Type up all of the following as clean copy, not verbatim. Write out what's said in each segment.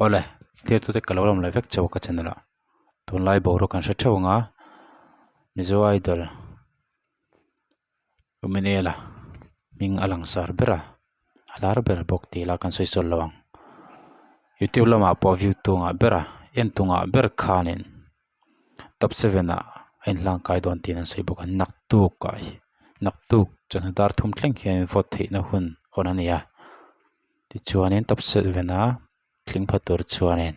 ole thir tu te kalolam lai vek chaw ka chanala tun lai boru kan sha thawanga Mizo idol uminela ming alang sar bera alar bera bok ti la kan soi sol lawang YouTube lama po view tunga bera en tunga ber khanin top 7 a en lang kai don tin an soi bok an nak tu kai nak tu chan dar thum thleng khian vote thei na hun honania ti chuanin top 7 a tling phatur chuanin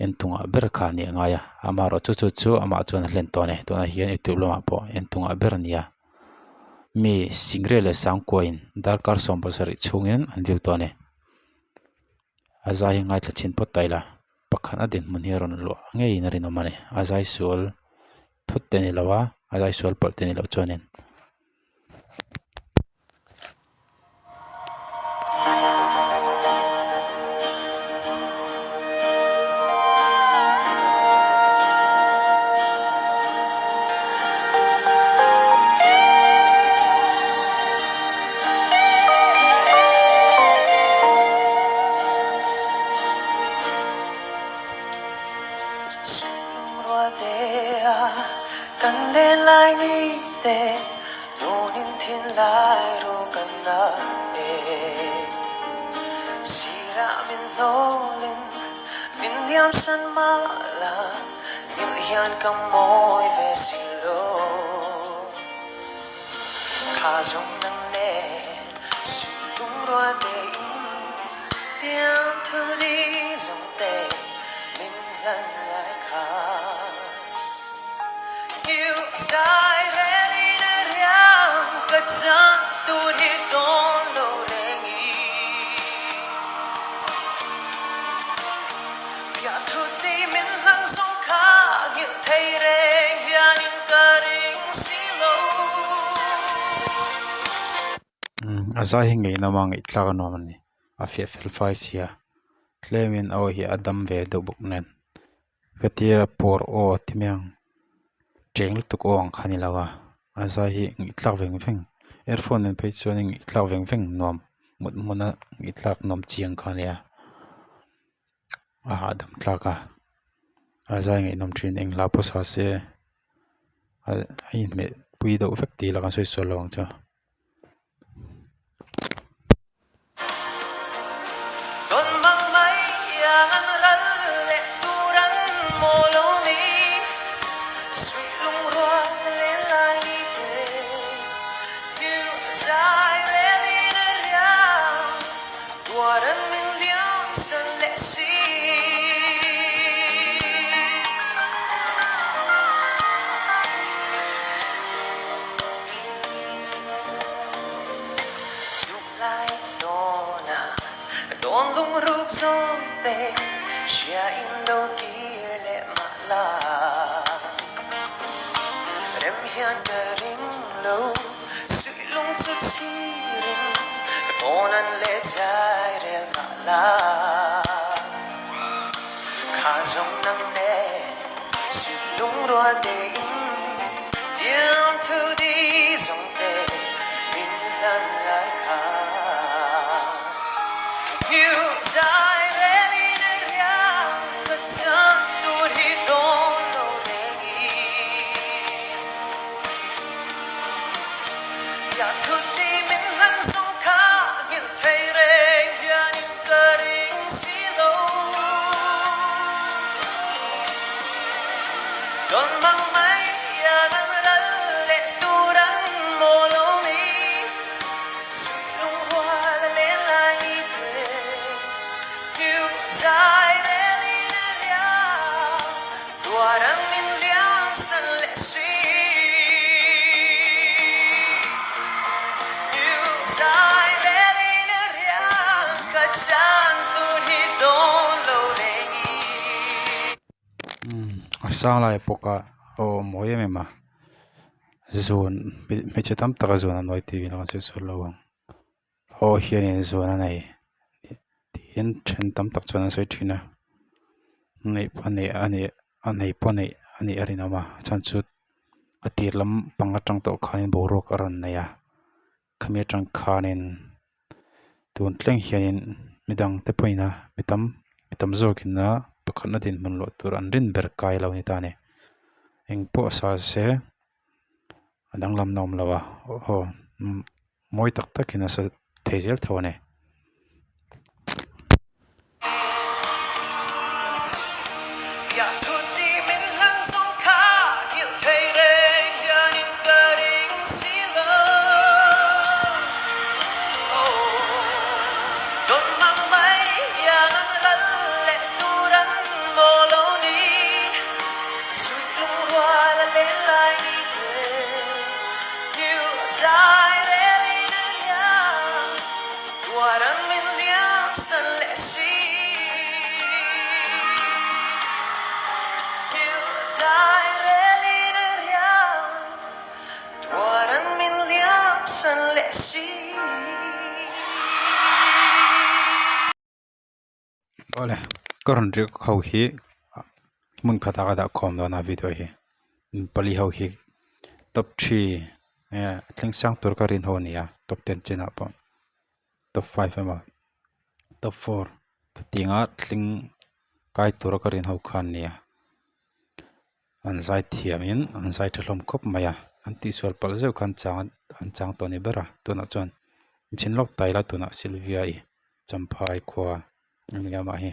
en tunga ber khani ngaya amaro chu ama chuan hlen to ne to na hian YouTube lama po en tunga ber nia mi singrele sangkoin darkar sombosari chungin an view to ne azai ngai tla chin pot taila pakhatna din munhiron lo ngei na rin omane azai sual thutte ni lawa azai sual palte ni lo chonen Kan le lai ni te nunin thin lai ro kan na e sira min nolin min diam san ma la il hian kam moi ve silo kha zong nang ne su tung ro te tiam thu đi zong te min lan lai kha Sai reli na riam ka chan tu hi don lo rengi ya thu ti min hang song kha ngil thei reng hian in ka ring silo azai ngei namang itlaga nomani afia felfai sia klemin aw hi adam ve do buknen katia por o timyang cheng tuk ong khanilawa azai hi itlak veng veng earphone en page chuaning itlak veng veng nom mutmuna itlak nom chiang khania adam tlaka azai ngi nom trin eng la posa se in me pui do effect ti la kan soi solong cha Don mang mai yang ral le turan molomi sweet lung roa le lai ni te you sai reli na riam tuaran min liam san le si du lai dona don lung rup song te chia in lo kir le ma la rem hian ka ring lo sui lung chu chi ring don an le chai re ma la kha zong nang ne sui lung ro de in diam thu di zong te min lan lai kha you sai reli na riam ka chan tu hi don lo rengi ya thu ti min hang song kha ngil thei reng hian in ka ring silo don mang mai ya nan ral le turan molomi sui lung hoa le lai ni te you sai reli na riam tuaran min liam san le si you sai reli na riam ka chan tu hi don lo rengi asang lai poka o moye mema zone me chetam taka zone noi tv na kan soi solawang o hian zone anai tin chen tam tak chuan soi thina nei pane ani pane ani arinama chanchu atir lam pangatang to khanin borok aran naya khamia tang khanin tun tleng hianin midang te poina mitam mitam zo kinna pakhatna din man lo tur an rin ber kai lo ni ta ni eng po sa se adang lam nom lawa ho moi tak tak kina sa thezel thone Ya tutti min lang song ka gil thei re ganin garing sila don mang mai yang an ral le turan moloni sui lung hoa la le lai ni que you dai re li na ya tuaran min liam san le si you dai re li na ya tuaran min liam san le si ole koron ri ho hi mun khata ga da khom da na video hi pali ho hi top 3 tling sang tur ka rin ho ni ya top 10 chena pa top 5 ma top 4 tinga tling kai tur ka rin ho khan ni ya an zai thiam in an zai thlom khop maya an ti sol pal zeu khan chang to ni bera tuna chon chinlok taila tuna Sylvia I champhai khwa nga ma hi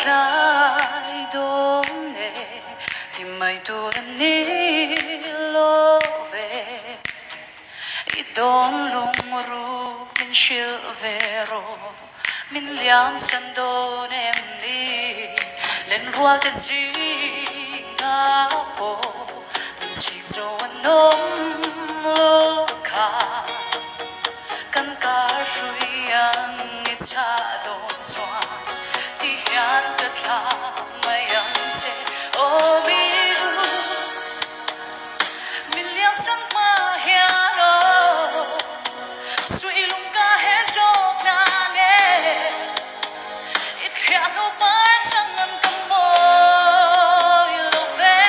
lai đốm nè thì mày tu ni lo về ít đón lung ru min shil vero min liam san don em đi lên hoa cái gì ngã po min chim zo nom lo ka kan ka shui yang ni cha don chua thiam tất cả mày ăn chê ô mi u min liam sang ma hiền ô suy lung ca hết giọt na nghe ít thiam đâu phải chẳng ngần cầm môi lâu về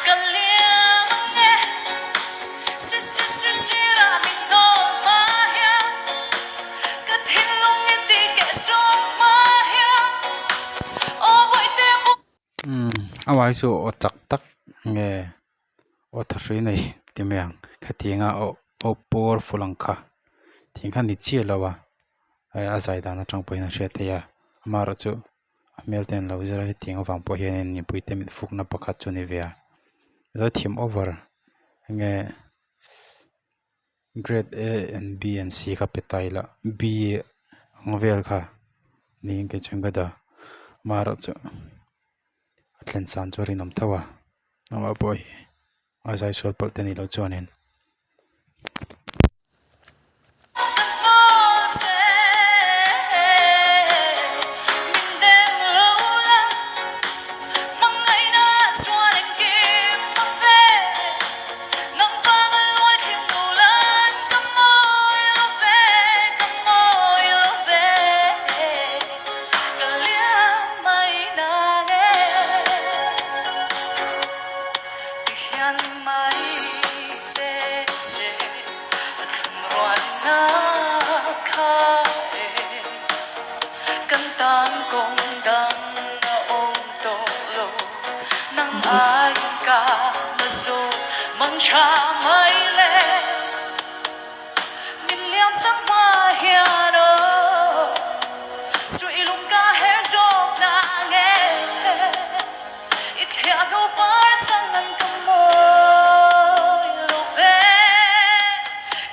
cần liam nghe si ra min đâu ma hiền cất thiên lung yên đi kẻ giọt ma awai su o tak tak nge o thasui nei timyang khatinga o por fulanka thingkha ni chi lawa a zai dana tangpoina hriat ya amaro chu amelten lo zera hi tinga wangpo hian ni puite mit fukna pakhat chu ni via zo thim over nge grade A and B and C kha petaila B angvel kha ni ke chunga da maro chu atlen san chori nom thawa ama boy azai sol palteni lo chonin ai cả là dù mong cha mây lên min liam sắc ma hiền ô suy lung ca hết giọt na nghe ít thiệt đâu phải chẳng ngần cầm môi lâu về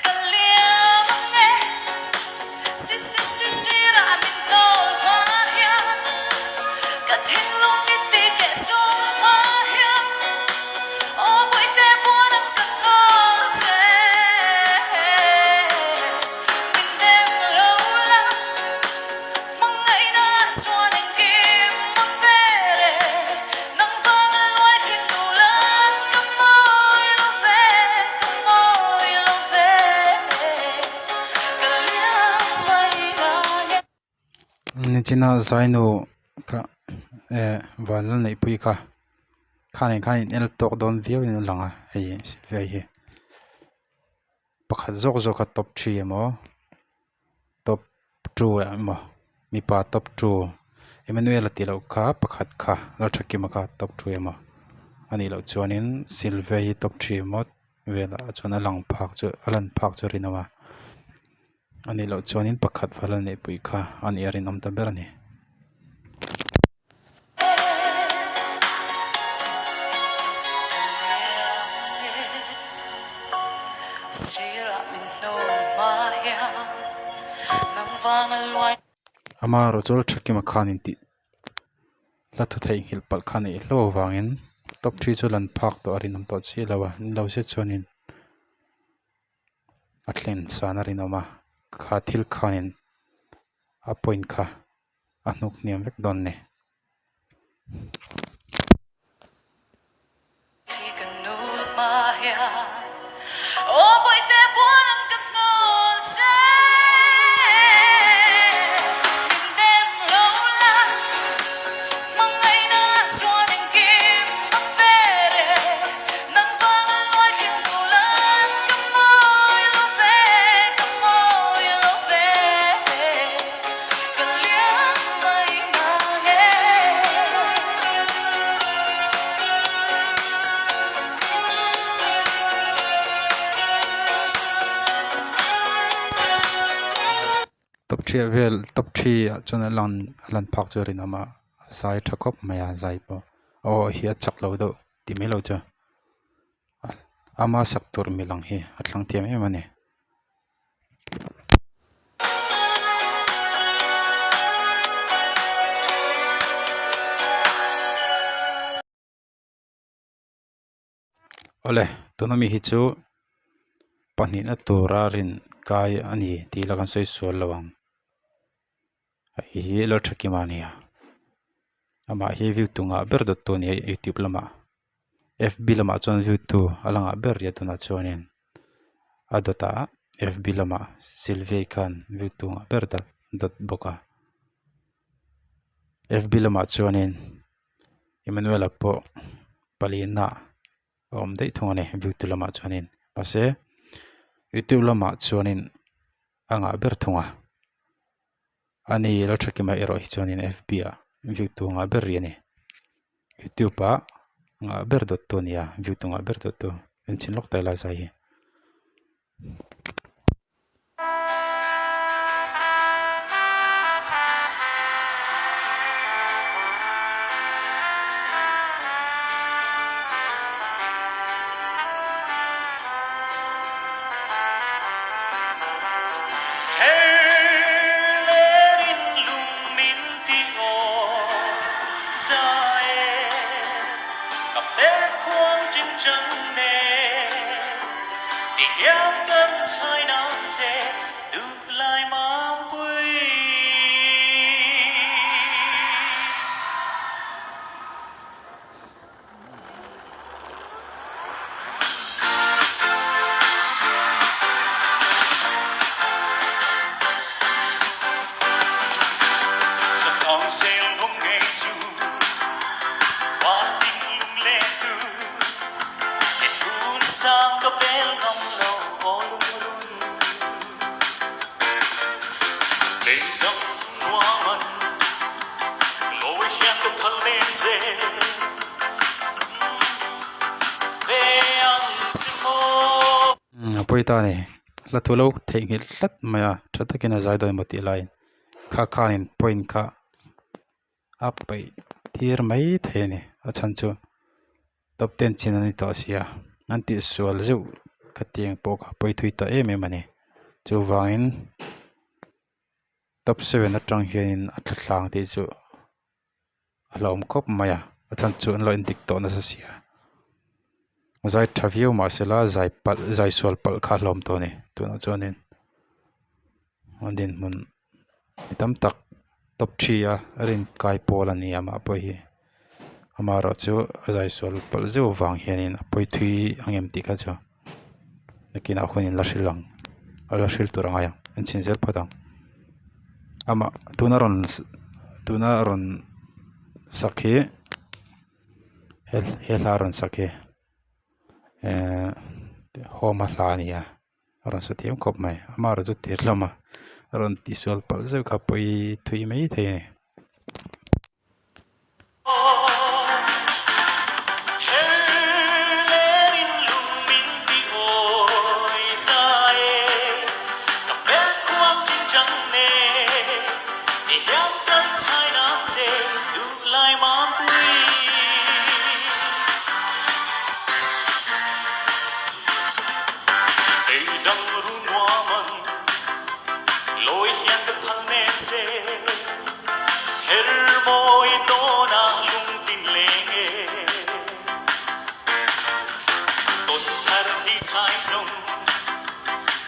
cần liam nghe si ra min đâu ma hiền cả thiên lung ít đi kẻ gió ma hiền ô buổi te buồn Nichina zainu ka valal nei pui ka khanin el tok don view in langa hei silvia hi pakhat zok ka top 3 emo top 2 emo mi pa top 2 Emmanuel atilo ka pakhat kha la thakima ka top 2 emo ani lo chuanin silvia hi top 3 emo vela chuna lang phak chu alan phak chu rinawa ani lo chuanin pakhat valal nei pui ka ani arin om ta berani ama ro chol thakima khanin ti la thu theihngilh pal khani hlo wangin top 3 chu lan phak to arin om to chi lawa lo se chuanin atlen sanarin oma kha thil khanin a point kha anuk niam vek don ne top 3 chuna lan phak chu rin ama sai thakop maya zai po o hi chak lo do ti me lo cha ama saktur milang hi atlang thiam em ani ole tonomi hi chu panin atura rin kai ani ti lakan soi sual lawang hi lo thakimania ama hi view tunga ber dot to ni youtube lama fb lama chon view tu alanga ber ya tuna chonin adota fb lama silvei khan view tunga ber dot boka fb lama chonin Emmanuel po palina om dei thongane view tu lama chonin ase youtube lama chonin anga ber thonga ani lo thakima ero hi chonin fb a view tu nga ber yani youtube a nga ber dot to nia view tu nga ber dot to enchin lok tai la sai hi poita ne la thulo theihngil hlat maya thatakina zaidoi moti line kha khanin point kha apai tir mai thene achan chu top 10 chinani to sia anti sual zu khatiang po kha poi thui ta em mane chu wangin top 7 atang hian athlang ti chu alom khop maya achan chu an lo indik to na sa sia zai thavio ma sela zai sual pal kha hlom to ni tuna chuanin ondin mun itam tak top 3 a rin kai pol ani ama po hi amaro chu zai sual pal zo wang hianin apoi thui angem ti kha chu nakina khunin la shrilang ala shril turanga ya enchin zer phatang ama tunaron sakhe helaron sakhe homa hlania ron sathiam khop mai ama ro chu tirlama ron tisol palzeu khapoi thui mai the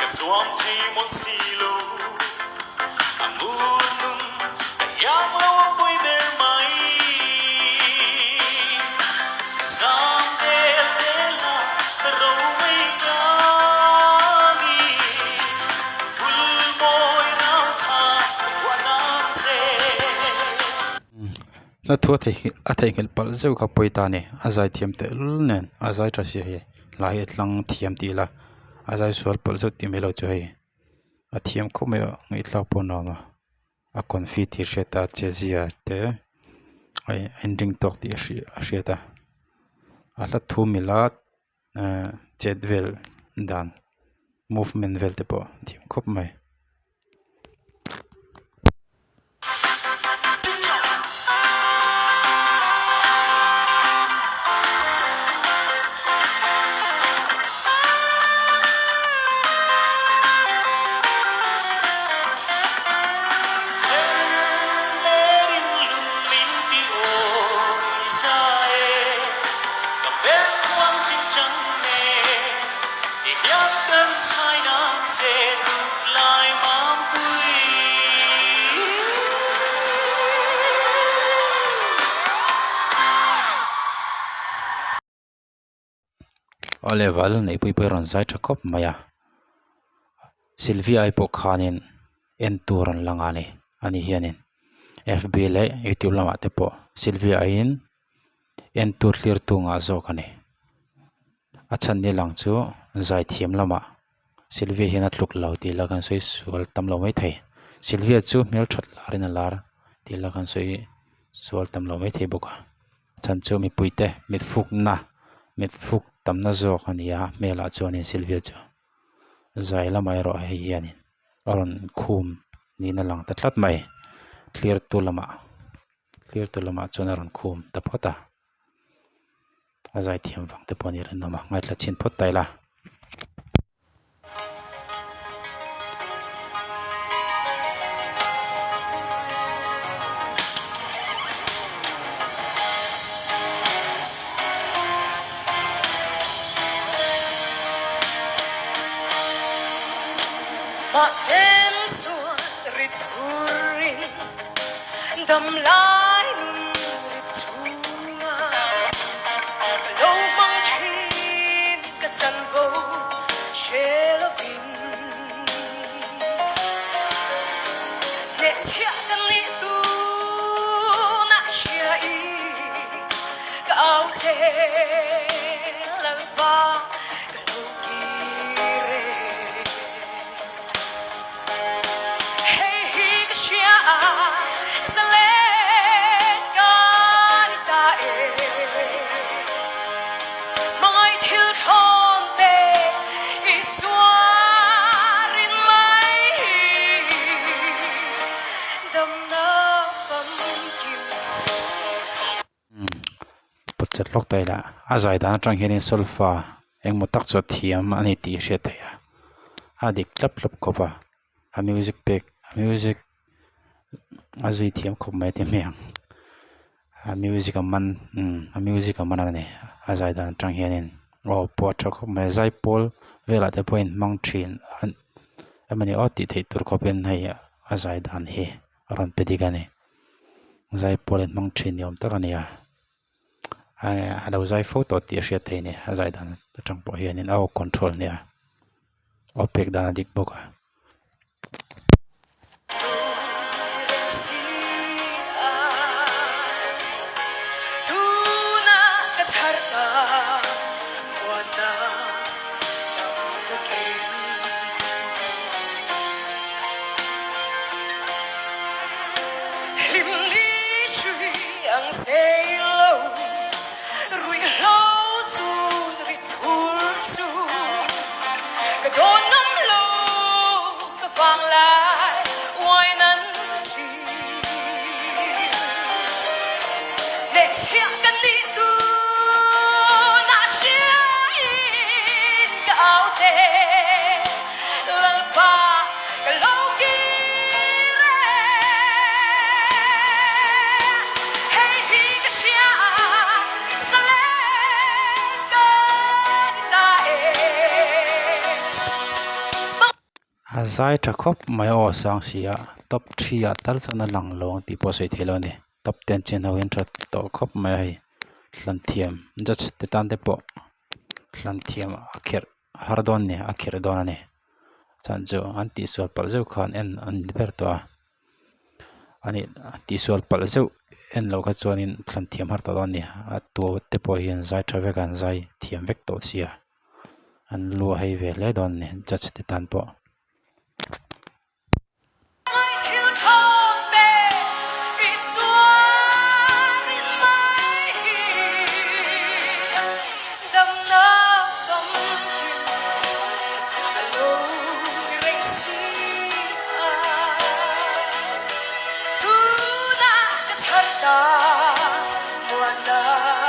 Swam thấy một xì lô, mùa nung, yang lâu bôi bề mây, giang đê la, râu mây ngani, phul môi rau thà, hoa nam chê. la thua thei ngel pal zeu kha poitani azai thiam te lnen azai trasi he la he tlang thiam ti la azai sual pal zeu ti melo chu he a thiam kho me ngai tla po na ma a confit ti sheta chezia te ai ending tok ti a sheta a la thu milat chetvel dan movement vel te po thiam khop mai Oleval nei pui ron zai thakop maya Sylvia ipo khanin en turan langani ani hianin FB le YouTube lama te po Sylvia in en tur clear tunga zokani achan ni lang chu zai thiam lama Sylvia hina tluk lauti lagan soi sual tam lo mai thei Sylvia chu mel that larin lar ti lagan soi sual tam lo mai thei boka chan chu mi puite mit fuk tam na zok ania mela chuanin Sylvia chu zai lamai ro he hianin aron khum ni na lang ta tlat mai clear tu lama chuna ron khum ta phota azai thiam wang te poni ren nama ngai tla chin phot taila Mà em xuân rít thurin đầm lái nun rít thunga lâu mang chín cả chân vô che lo vin để thiệt tâm lý tu na chia y cao xe lần ba cả lâu kỳ chat lok taila azai dan tang hianin solfa engmo tak cho thiam ani ti hriat theya adik klap kopa a music pack music azui thiam khop mai te meang a music man ani azai dan tang hianin o po tha khop mai zai pol vela te point mang thin amani oti thei tur khopen hai azai dan he ron pedigani zai polen mang thin yom takania halo zai photo ti hriat thei ni azai dan tang po hianin au control nia opek dan dik boka chẳng say lâu rủi lâu dù rủi thua dù cái đôi nắm lâu cái vàng lại ngoài nắng chi để thiệt cái đi tu na xia cái áo thề lần ba cái lâu kia hey hi cái xia sa lên cái ta zai tra khop mai o sang sia top 3 a tal chana lang long ti po sei thelo ni top 10 chen ho in tra to khop mai hlan thiam jach te tan te po hlan thiam akhir har don ne akhir don ne chan jo anti sol pal zo khan en an ber to ani ti sol pal zo en lo kha chuanin hlan thiam har to don ni a tu te po hian zai tra ve kan zai thiam vek to sia an lu hei ve le don ne jach te tan po Muana